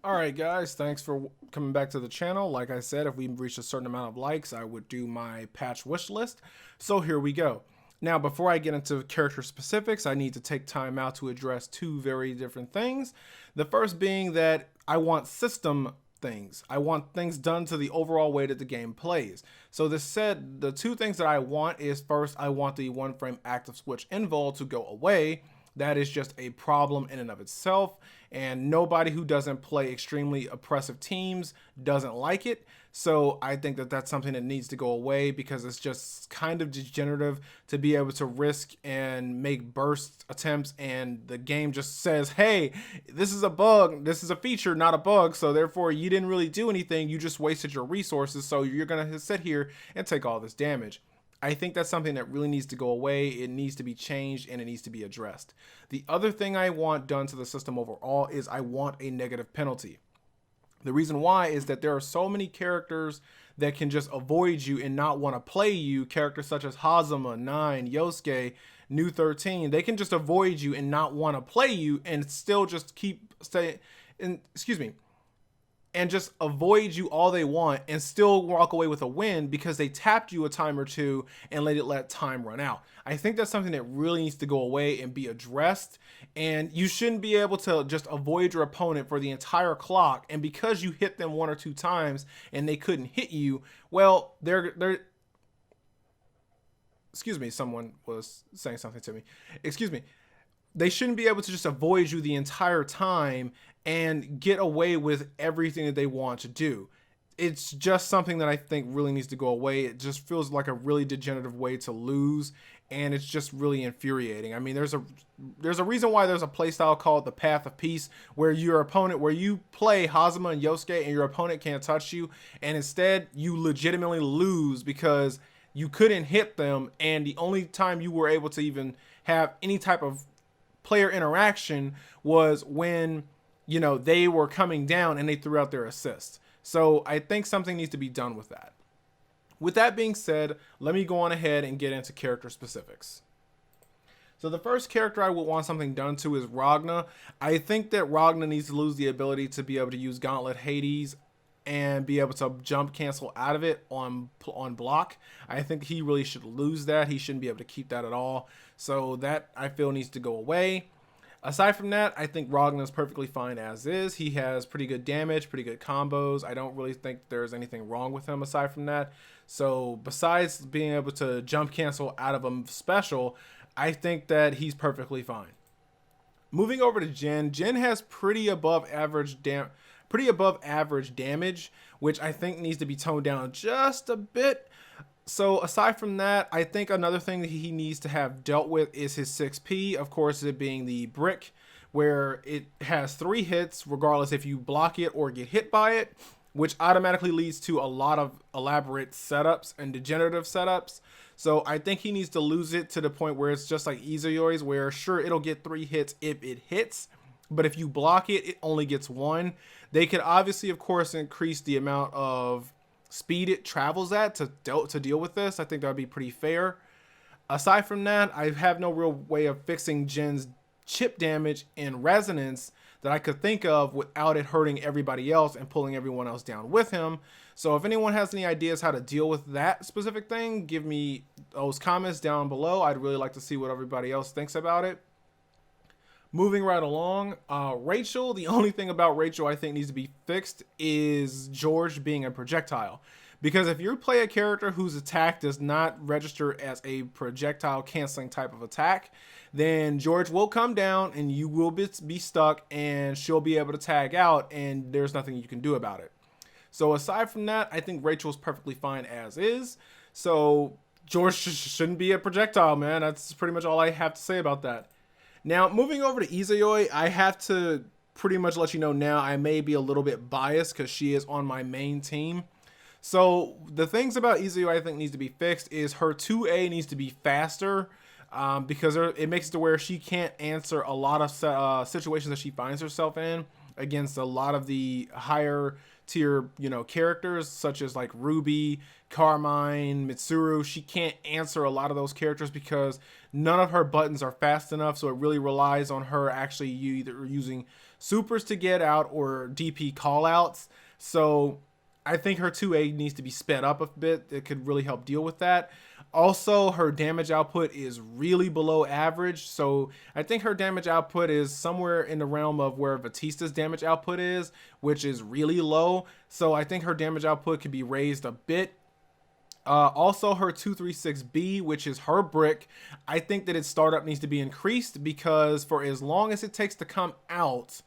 Alright guys, thanks for coming back to the channel. Like I said, if we reach a certain amount of likes, I would do my patch wish list. So here we go. Now, before I get into character specifics, I need to take time out to address two very different things. The first being that I want system things. I want things done to the overall way that the game plays. So this said, the two things that I want is, first, I want the one frame active switch invul to go away. That is just a problem in and of itself, and nobody who doesn't play extremely oppressive teams doesn't like it. So I think that that's something that needs to go away, because it's just kind of degenerative to be able to risk and make burst attempts, and the game just says, hey, this is a bug, this is a feature, not a bug, so therefore you didn't really do anything, you just wasted your resources, so you're gonna sit here and take all this damage. I think that's something that really needs to go away. It needs to be changed and it needs to be addressed. The other thing I want done to the system overall is I want a negative penalty. The reason why is that there are so many characters that can just avoid you and not want to play you. Characters such as Hazama, 9, Yosuke, New 13, they can just avoid you and not want to play you and still just keep staying, and just avoid you all they want and still walk away with a win because they tapped you a time or two and let time run out. I think that's something that really needs to go away and be addressed, and you shouldn't be able to just avoid your opponent for the entire clock, and because you hit them one or two times and they couldn't hit you, well, they're excuse me, someone was saying something to me. Excuse me. They shouldn't be able to just avoid you the entire time and get away with everything that they want to do. It's just something that I think really needs to go away. It just feels like a really degenerative way to lose, and it's just really infuriating. I mean, there's a reason why there's a playstyle called the Path of Peace, where you play Hazama and Yosuke and your opponent can't touch you, and instead you legitimately lose because you couldn't hit them, and the only time you were able to even have any type of player interaction was when, you know, they were coming down and they threw out their assists. So I think something needs to be done with that. With that being said, let me go on ahead and get into character specifics. So the first character I would want something done to is Ragna. I think that Ragna needs to lose the ability to be able to use Gauntlet Hades and be able to jump cancel out of it on block. I think he really should lose that. He shouldn't be able to keep that at all. So that, I feel, needs to go away. Aside from that, I think Ragna is perfectly fine as is. He has pretty good damage, pretty good combos. I don't really think there's anything wrong with him aside from that. So besides being able to jump cancel out of a special, I think that he's perfectly fine. Moving over to Jin. Jin has pretty above average damage, which I think needs to be toned down just a bit. So aside from that, I think another thing that he needs to have dealt with is his 6P, of course, it being the brick, where it has 3 hits regardless if you block it or get hit by it, which automatically leads to a lot of elaborate setups and degenerative setups. So I think he needs to lose it to the point where it's just like Izuyoi's, where sure, it'll get 3 hits if it hits, but if you block it, it only gets 1. They could obviously, of course, increase the amount of speed it travels at to deal with this. I think that would be pretty fair. Aside from that, I have no real way of fixing Jin's chip damage and resonance that I could think of without it hurting everybody else and pulling everyone else down with him. So if anyone has any ideas how to deal with that specific thing, give me those comments down below. I'd really like to see what everybody else thinks about it. Moving right along, Rachel, the only thing about Rachel I think needs to be fixed is George being a projectile. Because if you play a character whose attack does not register as a projectile canceling type of attack, then George will come down and you will be stuck and she'll be able to tag out and there's nothing you can do about it. So aside from that, I think Rachel is perfectly fine as is. So George shouldn't be a projectile, man. That's pretty much all I have to say about that. Now, moving over to Izuyoi, I have to pretty much let you know now I may be a little bit biased because she is on my main team. So the things about Izuyoi I think needs to be fixed is her 2A needs to be faster, because it makes it to where she can't answer a lot of situations that she finds herself in against a lot of the higher tier, you know, characters such as like Ruby, Carmine, Mitsuru. She can't answer a lot of those characters because none of her buttons are fast enough, so it really relies on her actually either using supers to get out or DP callouts. So I think her 2A needs to be sped up a bit. It could really help deal with that. Also, her damage output is really below average. So I think her damage output is somewhere in the realm of where Batista's damage output is, which is really low. So I think her damage output could be raised a bit. Also, her 236B, which is her brick, I think that its startup needs to be increased because for as long as it takes to come out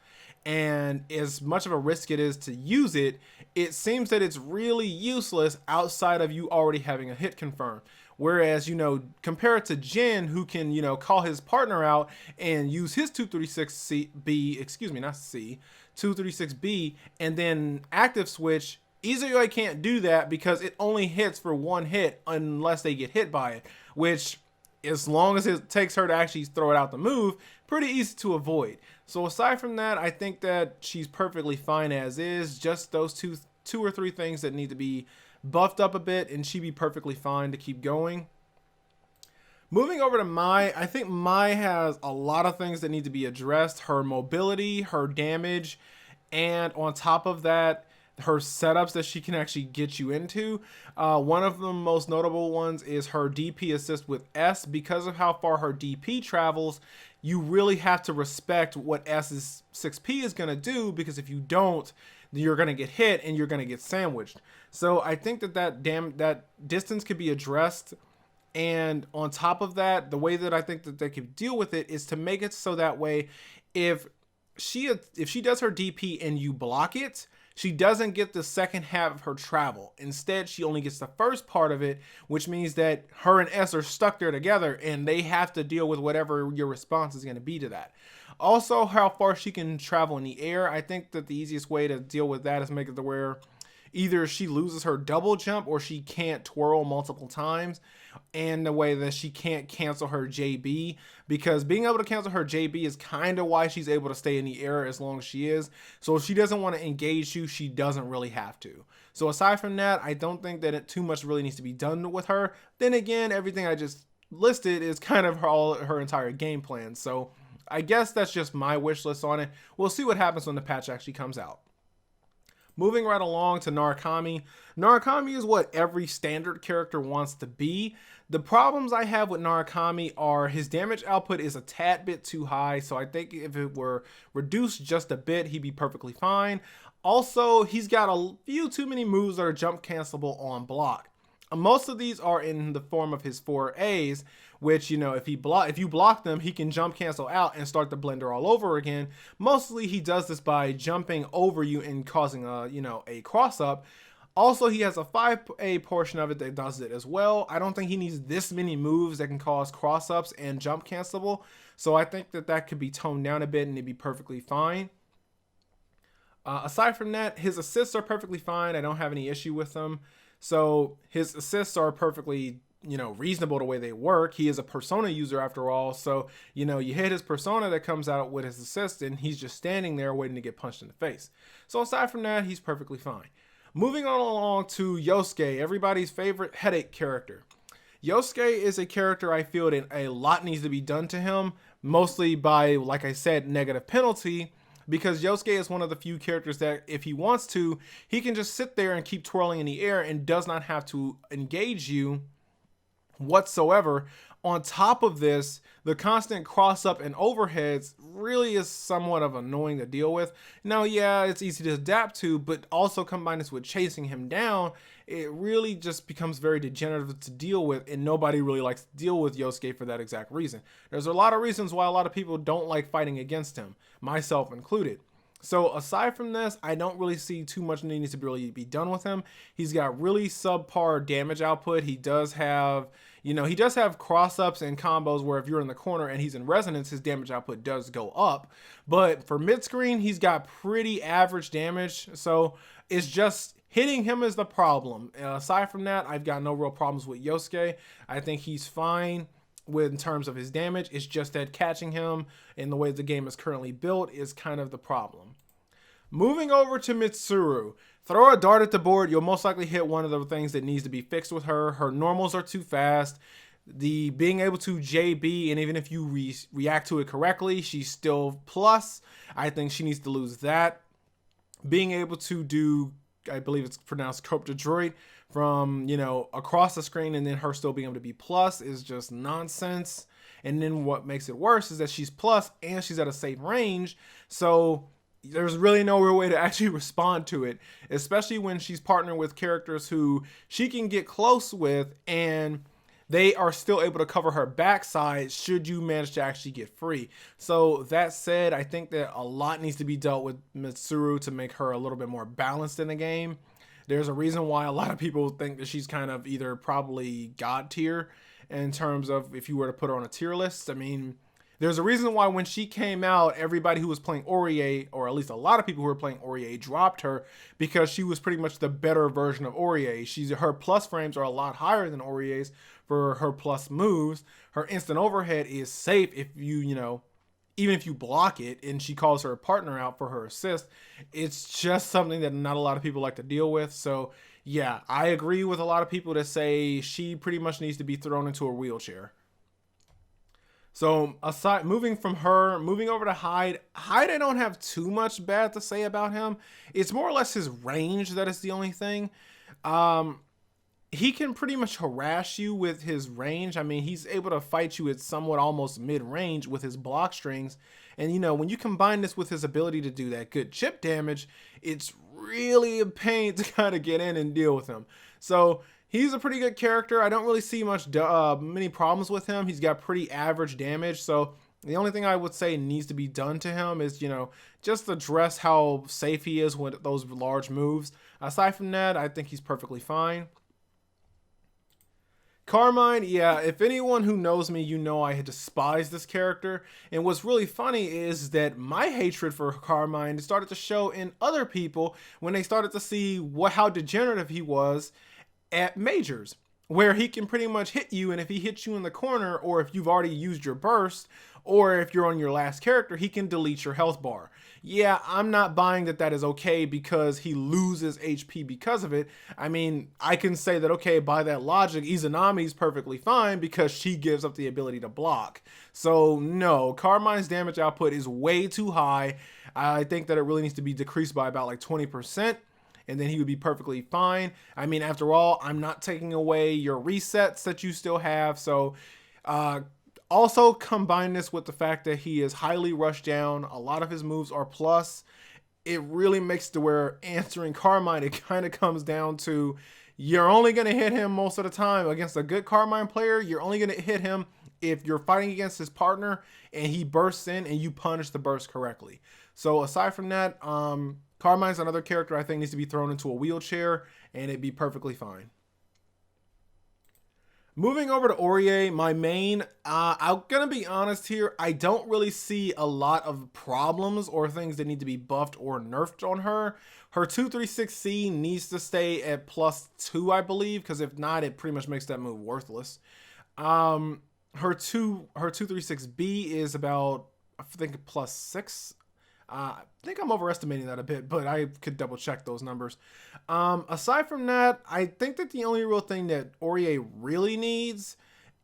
and as much of a risk it is to use it, it seems that it's really useless outside of you already having a hit confirmed. Whereas, you know, compare it to Jin, who can, you know, call his partner out and use his 236B, excuse me, not C, 236B, and then active switch. Izuyoi can't do that because it only hits for one hit unless they get hit by it, which, as long as it takes her to actually throw it out the move, pretty easy to avoid. So aside from that, I think that she's perfectly fine as is. Just those two or three things that need to be buffed up a bit, and she'd be perfectly fine to keep going. Moving over to Mai, I think Mai has a lot of things that need to be addressed. Her mobility, her damage, and on top of that, her setups that she can actually get you into. One of the most notable ones is her DP assist with S. Because of how far her DP travels, you really have to respect what S's 6P is going to do, because if you don't, you're going to get hit and you're going to get sandwiched. So I think that distance could be addressed. And on top of that, the way that I think that they could deal with it is to make it so that way, if she does her DP and you block it, she doesn't get the second half of her travel. Instead, she only gets the first part of it, which means that her and S are stuck there together and they have to deal with whatever your response is going to be to that. Also, how far she can travel in the air. I think that the easiest way to deal with that is make it to where either she loses her double jump or she can't twirl multiple times, and the way that she can't cancel her JB, because being able to cancel her JB is kind of why she's able to stay in the air as long as she is. So if she doesn't want to engage you, she doesn't really have to. So aside from that, I don't think that too much really needs to be done with her. Then again, everything I just listed is kind of her entire game plan. So I guess that's just my wish list on it. We'll see what happens when the patch actually comes out. Moving right along to Narukami. Narukami is what every standard character wants to be. The problems I have with Narukami are his damage output is a tad bit too high, so I think if it were reduced just a bit, he'd be perfectly fine. Also, he's got a few too many moves that are jump cancelable on block. Most of these are in the form of his 4As, which, you know, if you block them, he can jump cancel out and start the blender all over again. Mostly he does this by jumping over you and causing a cross up. Also, he has a 5A portion of it that does it as well. I don't think he needs this many moves that can cause cross ups and jump cancelable. So I think that could be toned down a bit and it'd be perfectly fine. Aside from that, his assists are perfectly fine. I don't have any issue with them. So his assists are perfectly, reasonable the way they work. He is a persona user after all. So, you hit his persona that comes out with his assist and he's just standing there waiting to get punched in the face. So aside from that, he's perfectly fine. Moving on along to Yosuke, everybody's favorite headache character. Yosuke is a character I feel that a lot needs to be done to him, mostly by, like I said, negative penalty. Because Yosuke is one of the few characters that if he wants to, he can just sit there and keep twirling in the air and does not have to engage you whatsoever. On top of this, the constant cross up and overheads really is somewhat of annoying to deal with. Now, yeah, it's easy to adapt to, but also combine this with chasing him down, it really just becomes very degenerative to deal with, and nobody really likes to deal with Yosuke for that exact reason. There's a lot of reasons why a lot of people don't like fighting against him, myself included. So aside from this, I don't really see too much needs to really be done with him. He's got really subpar damage output. He does have cross-ups and combos where if you're in the corner and he's in resonance, his damage output does go up. But for mid-screen, he's got pretty average damage. So it's just hitting him is the problem. Aside from that, I've got no real problems with Yosuke. I think he's fine in terms of his damage. It's just that catching him in the way the game is currently built is kind of the problem. Moving over to Mitsuru. Throw a dart at the board, you'll most likely hit one of the things that needs to be fixed with her. Her normals are too fast. The being able to JB, and even if you react to it correctly, she's still plus. I think she needs to lose that. Being able to do, I believe it's pronounced Cope Detroit, from, you know, across the screen, and then her still being able to be plus is just nonsense. And then what makes it worse is that she's plus and she's at a safe range. So there's really no real way to actually respond to it, especially when she's partnering with characters who she can get close with and they are still able to cover her backside should you manage to actually get free. So that said, I think that a lot needs to be dealt with Mitsuru to make her a little bit more balanced in the game. There's a reason why a lot of people think that she's kind of either probably God tier in terms of if you were to put her on a tier list. I mean, there's a reason why when she came out, everybody who was playing Aurier, or at least a lot of people who were playing Aurier, dropped her because she was pretty much the better version of Aurier. Her plus frames are a lot higher than Aurier's for her plus moves. Her instant overhead is safe if you know, even if you block it, and she calls her partner out for her assist. It's just something that not a lot of people like to deal with. So yeah, I agree with a lot of people that say she pretty much needs to be thrown into a wheelchair. So moving over to Hyde, I don't have too much bad to say about him. It's more or less his range that is the only thing. He can pretty much harass you with his range. I mean, he's able to fight you at somewhat almost mid-range with his block strings. And, you know, when you combine this with his ability to do that good chip damage, it's really a pain to kind of get in and deal with him. So he's a pretty good character. I don't really see many problems with him. He's got pretty average damage. So the only thing I would say needs to be done to him is, you know, just address how safe he is with those large moves. Aside from that, I think he's perfectly fine. Carmine, yeah, if anyone who knows me, you know I despise this character. And what's really funny is that my hatred for Carmine started to show in other people when they started to see how degenerative he was at majors, where he can pretty much hit you, and if he hits you in the corner, or if you've already used your burst, or if you're on your last character, he can delete your health bar. Yeah, I'm not buying that is okay because he loses HP because of it. I mean, I can say that, okay, by that logic, Izanami's perfectly fine because she gives up the ability to block. So no, Carmine's damage output is way too high. I think that it really needs to be decreased by about like 20%. And then he would be perfectly fine. I mean, after all, I'm not taking away your resets that you still have. So also combine this with the fact that he is highly rushed down. A lot of his moves are plus. It really makes it to where answering Carmine, it kind of comes down to you're only going to hit him most of the time. Against a good Carmine player, you're only going to hit him if you're fighting against his partner and he bursts in and you punish the burst correctly. So aside from that, Carmine's another character I think needs to be thrown into a wheelchair and it'd be perfectly fine. Moving over to Aurier, my main, I'm going to be honest here, I don't really see a lot of problems or things that need to be buffed or nerfed on her. Her 236C needs to stay at +2, I believe, because if not, it pretty much makes that move worthless. Her 236B is about, I think, +6. I think I'm overestimating that a bit, but I could double check those numbers. Aside from that, I think that the only real thing that Aurier really needs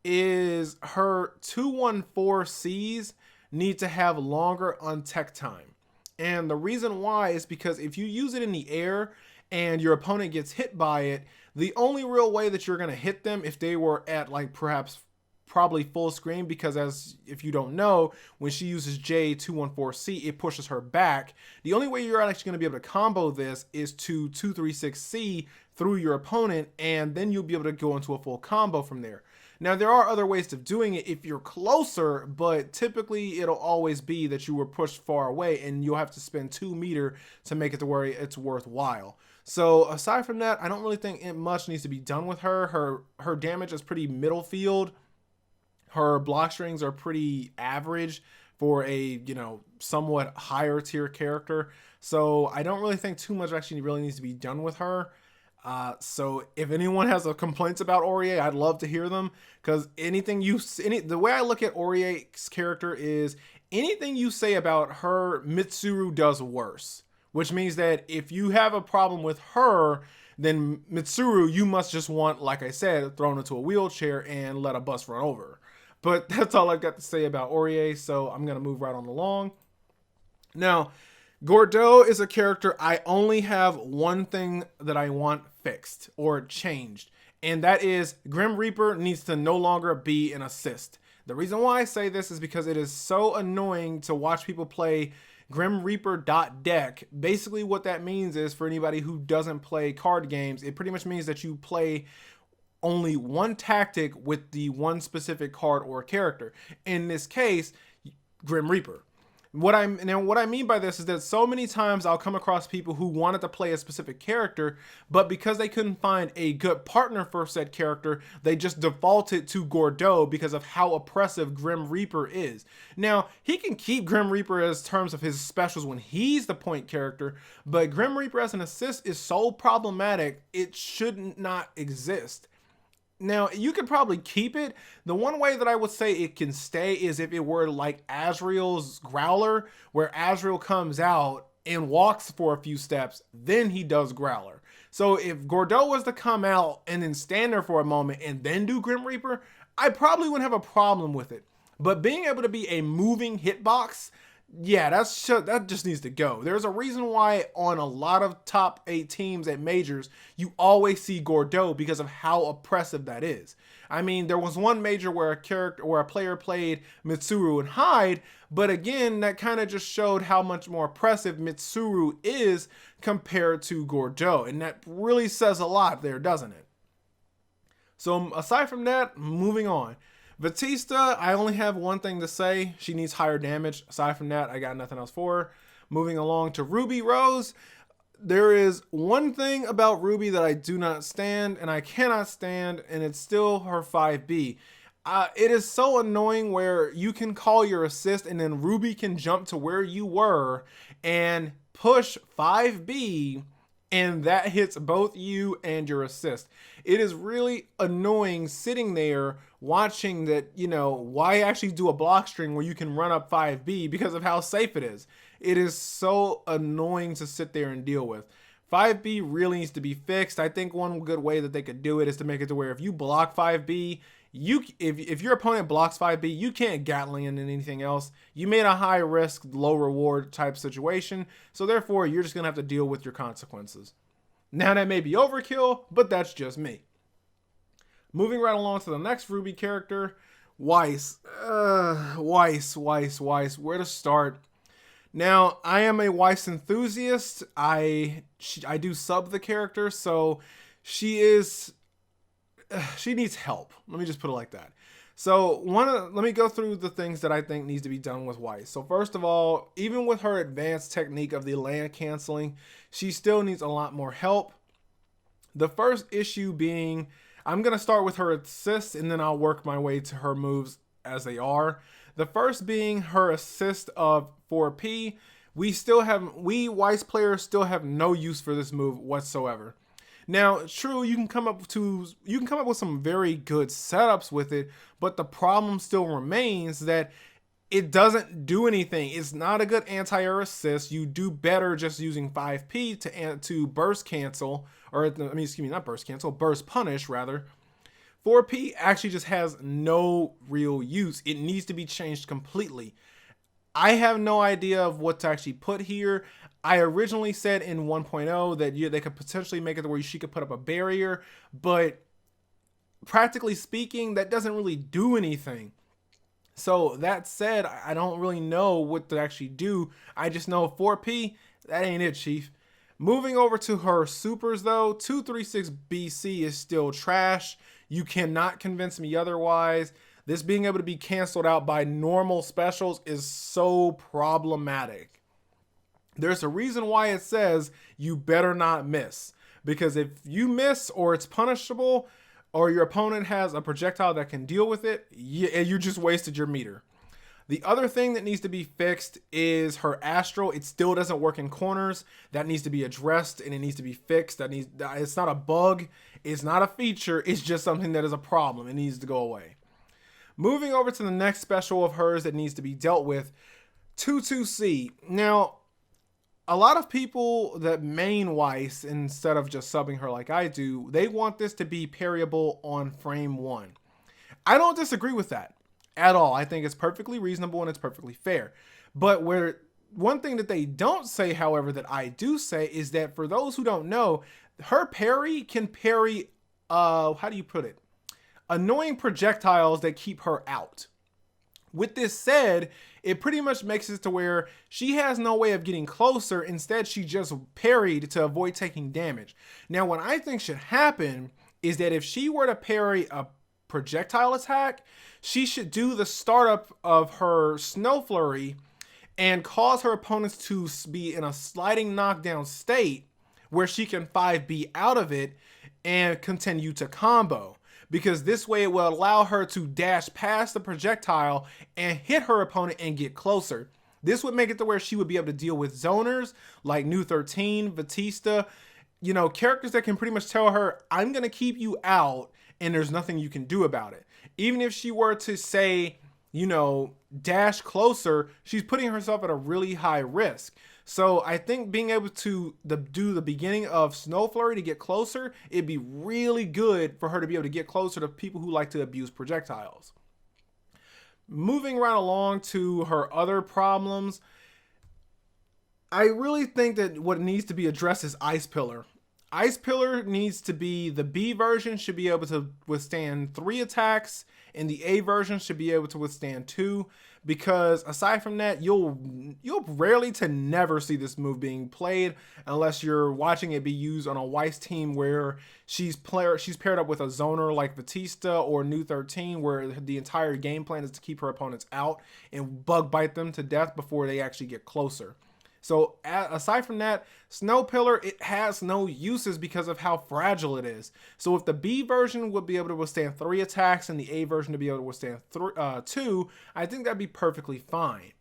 is her 214Cs need to have longer untech time. And the reason why is because if you use it in the air and your opponent gets hit by it, the only real way that you're going to hit them if they were at like probably full screen, because as if you don't know, when she uses J214C, it pushes her back. The only way you're actually going to be able to combo this is to 236C through your opponent, and then you'll be able to go into a full combo from there. Now, there are other ways of doing it if you're closer, but typically it'll always be that you were pushed far away and you'll have to spend 2 meter to make it to where it's worthwhile. So aside from that, I don't really think much needs to be done with her. Her damage is pretty middle field. Her block strings are pretty average for a, you know, somewhat higher tier character. So I don't really think too much actually really needs to be done with her. So if anyone has a complaints about Aurier, I'd love to hear them, because the way I look at Aurier's character is anything you say about her, Mitsuru does worse, which means that if you have a problem with her, then Mitsuru, you must just want, like I said, thrown into a wheelchair and let a bus run over. But that's all I've got to say about Orie, so I'm going to move right on along. Now, Gordeau is a character I only have one thing that I want fixed or changed, and that is Grim Reaper needs to no longer be an assist. The reason why I say this is because it is so annoying to watch people play Grim Reaper .deck. Basically what that means is, for anybody who doesn't play card games, it pretty much means that you play only one tactic with the one specific card or character. In this case, Grim Reaper. What I mean by this is that so many times I'll come across people who wanted to play a specific character, but because they couldn't find a good partner for said character, they just defaulted to Gordeau because of how oppressive Grim Reaper is. Now, he can keep Grim Reaper as terms of his specials when he's the point character, but Grim Reaper as an assist is so problematic, it should not exist. Now, you could probably keep it. The one way that I would say it can stay is if it were like Azrael's Growler, where Azrael comes out and walks for a few steps, then he does Growler. So if Gordeau was to come out and then stand there for a moment and then do Grim Reaper, I probably wouldn't have a problem with it. But being able to be a moving hitbox, yeah, that just needs to go. There's a reason why on a lot of top 8 teams at majors, you always see Gordeau because of how oppressive that is. I mean, there was one major where a player played Mitsuru and Hyde, but again, that kind of just showed how much more oppressive Mitsuru is compared to Gordeau, and that really says a lot there, doesn't it? So aside from that, moving on. Batista, I only have one thing to say. She needs higher damage. Aside from that, I got nothing else for her. Moving along to Ruby Rose. There is one thing about Ruby that I do not stand, and I cannot stand, and it's still her 5B. It is so annoying where you can call your assist, and then Ruby can jump to where you were and push 5B, and that hits both you and your assist. It is really annoying sitting there watching that, why actually do a block string where you can run up 5B because of how safe it is. It is so annoying to sit there and deal with. 5B really needs to be fixed. I think one good way that they could do it is to make it to where if you block 5B, if your opponent blocks 5B, you can't Gatling in anything else. You made a high risk, low reward type situation, so therefore you're just gonna have to deal with your consequences. Now that may be overkill, but that's just me. Moving right along to the next Ruby character, Weiss. Weiss. Where to start? Now, I am a Weiss enthusiast. I do sub the character, so she needs help. Let me just put it like that. So let me go through the things that I think needs to be done with Weiss. So first of all, even with her advanced technique of the land canceling, she still needs a lot more help. The first issue being, I'm going to start with her assists and then I'll work my way to her moves as they are. The first being her assist of 4P. We Weiss players still have no use for this move whatsoever. Now, true, you can come up with some very good setups with it, but the problem still remains that it doesn't do anything. It's not a good anti-air assist. You do better just using 5P to burst cancel, burst punish rather. 4P actually just has no real use. It needs to be changed completely. I have no idea of what to actually put here. I originally said in 1.0 that they could potentially make it to where she could put up a barrier, but practically speaking, that doesn't really do anything. So that said, I don't really know what to actually do. I just know 4P, that ain't it, chief. Moving over to her supers though, 236 BC is still trash. You cannot convince me otherwise. This being able to be canceled out by normal specials is so problematic. There's a reason why it says you better not miss. Because if you miss or it's punishable or your opponent has a projectile that can deal with it, you just wasted your meter. The other thing that needs to be fixed is her Astral. It still doesn't work in corners. That needs to be addressed and it needs to be fixed. It's not a bug. It's not a feature. It's just something that is a problem. It needs to go away. Moving over to the next special of hers that needs to be dealt with, 22C. Now, a lot of people that main Weiss, instead of just subbing her like I do, they want this to be parryable on frame 1. I don't disagree with that at all. I think it's perfectly reasonable and it's perfectly fair. But where one thing that they don't say, however, that I do say is that for those who don't know, her parry can parry, how do you put it? Annoying projectiles that keep her out. With this said, it pretty much makes it to where she has no way of getting closer. Instead, she just parried to avoid taking damage. Now, what I think should happen is that if she were to parry a projectile attack, she should do the startup of her Snow Flurry and cause her opponents to be in a sliding knockdown state where she can 5B out of it and continue to combo. Because this way it will allow her to dash past the projectile and hit her opponent and get closer. This would make it to where she would be able to deal with zoners like New 13, Batista, you know, characters that can pretty much tell her, I'm going to keep you out and there's nothing you can do about it. Even if she were to say, you know, dash closer, she's putting herself at a really high risk. So I think being able to do the beginning of Snow Flurry to get closer, it'd be really good for her to be able to get closer to people who like to abuse projectiles. Moving right along to her other problems, I really think that what needs to be addressed is Ice Pillar. Ice Pillar needs to be, the B version should be able to withstand 3 attacks, and the A version should be able to withstand 2. Because aside from that, you'll rarely to never see this move being played unless you're watching it be used on a Weiss team where she's paired up with a zoner like Batista or New 13, where the entire game plan is to keep her opponents out and bug bite them to death before they actually get closer. So aside from that, Snow Pillar, it has no uses because of how fragile it is. So if the B version would be able to withstand 3 attacks and the A version to be able to withstand 2, I think that'd be perfectly fine.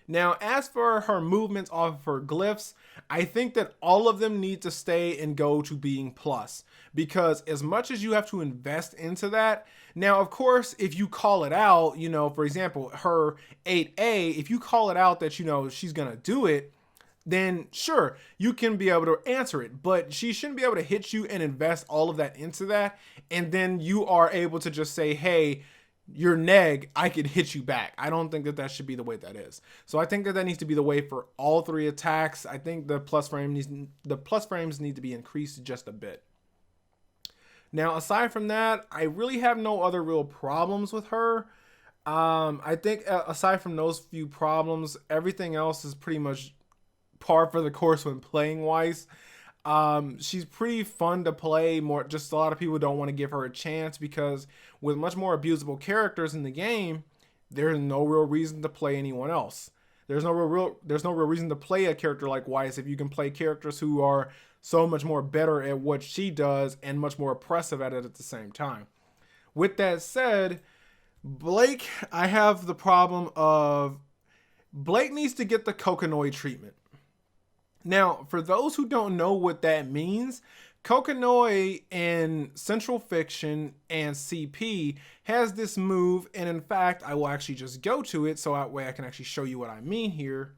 Now, as for her movements off of her glyphs, I think that all of them need to stay and go to being plus. Because as much as you have to invest into that, now, of course, if you call it out, you know, for example, her 8A, if you call it out that, you know, she's going to do it, then sure, you can be able to answer it. But she shouldn't be able to hit you and invest all of that into that. And then you are able to just say, hey, your neg, I could hit you back. I don't think that that should be the way that is. So I think that that needs to be the way for all 3 attacks. I think the plus frames need to be increased just a bit. Now, aside from that, I really have no other real problems with her. I think aside from those few problems, everything else is pretty much par for the course when playing Weiss. She's pretty fun to play. Just a lot of people don't want to give her a chance because with much more abusable characters in the game, there's no real reason to play anyone else. There's no real reason to play a character like Weiss if you can play characters who are so much more better at what she does and much more oppressive at it at the same time. With that said, Blake, I have the problem of Blake needs to get the Kokonoi treatment. Now, for those who don't know what that means, Kokonoi in Central Fiction and CP has this move, and in fact, I will actually just go to it so that way I can actually show you what I mean here.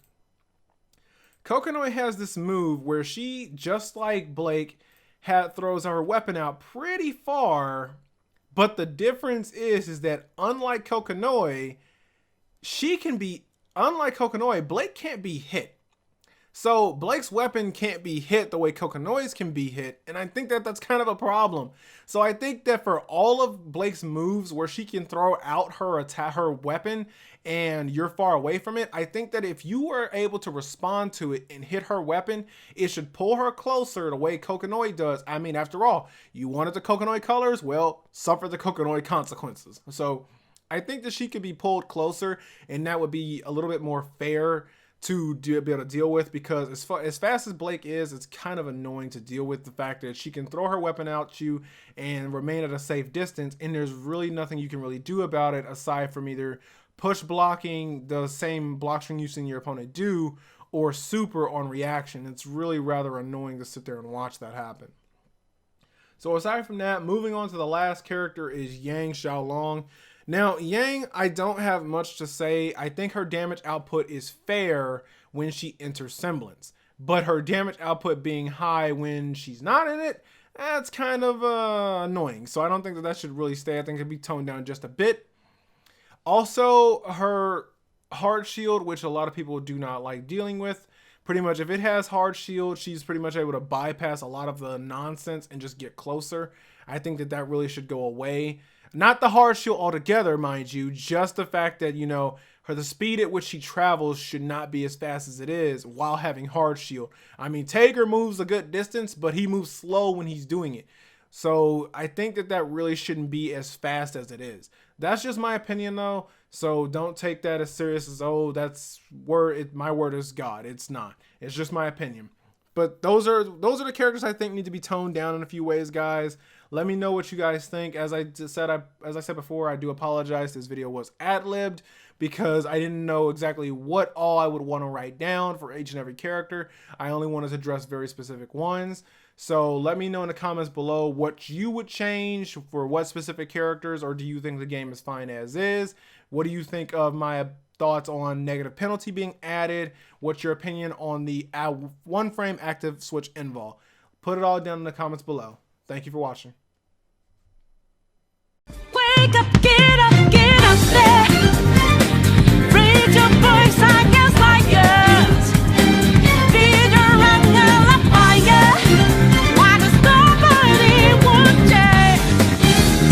Kokonoi has this move where she, just like Blake, throws her weapon out pretty far, but the difference is that unlike Kokonoi, Blake can't be hit. So Blake's weapon can't be hit the way Kokonoi's can be hit, and I think that that's kind of a problem. So I think that for all of Blake's moves where she can throw out her weapon and you're far away from it, I think that if you were able to respond to it and hit her weapon, it should pull her closer the way Kokonoi does. I mean, after all, you wanted the Kokonoi colors? Well, suffer the Kokonoi consequences. So I think that she could be pulled closer, and that would be a little bit more fair to be able to deal with, because as fast as Blake is, it's kind of annoying to deal with the fact that she can throw her weapon out you and remain at a safe distance, and there's really nothing you can really do about it aside from either push blocking the same block string you've seen your opponent do or super on reaction. It's really rather annoying to sit there and watch that happen. So aside from that, moving on to the last character is Yang Xiaolong. Now, Yang, I don't have much to say. I think her damage output is fair when she enters semblance. But her damage output being high when she's not in it, that's kind of annoying. So I don't think that should really stay. I think it could be toned down just a bit. Also, her hard shield, which a lot of people do not like dealing with. Pretty much if it has hard shield, she's pretty much able to bypass a lot of the nonsense and just get closer. I think that really should go away. Not the hard shield altogether, mind you, just the fact that, you know, the speed at which she travels should not be as fast as it is while having hard shield. I mean, Tager moves a good distance, but he moves slow when he's doing it. So I think that really shouldn't be as fast as it is. That's just my opinion though. So don't take that as serious as, oh, that's my word is God. It's not. It's just my opinion. But those are the characters I think need to be toned down in a few ways, guys. Let me know what you guys think. As I said before, I do apologize. This video was ad-libbed because I didn't know exactly what all I would want to write down for each and every character. I only wanted to address very specific ones. So let me know in the comments below what you would change for what specific characters, or do you think the game is fine as is? What do you think of my thoughts on negative penalty being added? What's your opinion on the one frame active switch invul? Put it all down in the comments below. Thank you for watching.